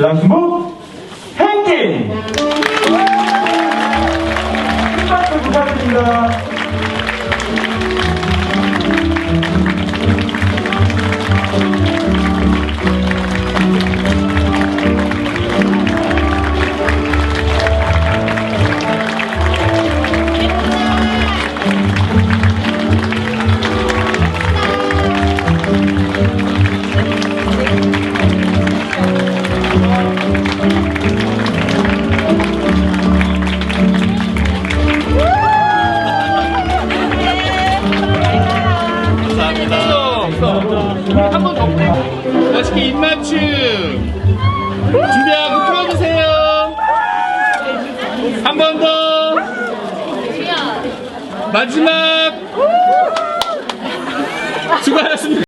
신랑신부행진! 큰 박수 부탁드립니다. 한 번 더 멋있게 입맞춤 준비하고 풀어주세요. 한 번 더 마지막 수고하셨습니다.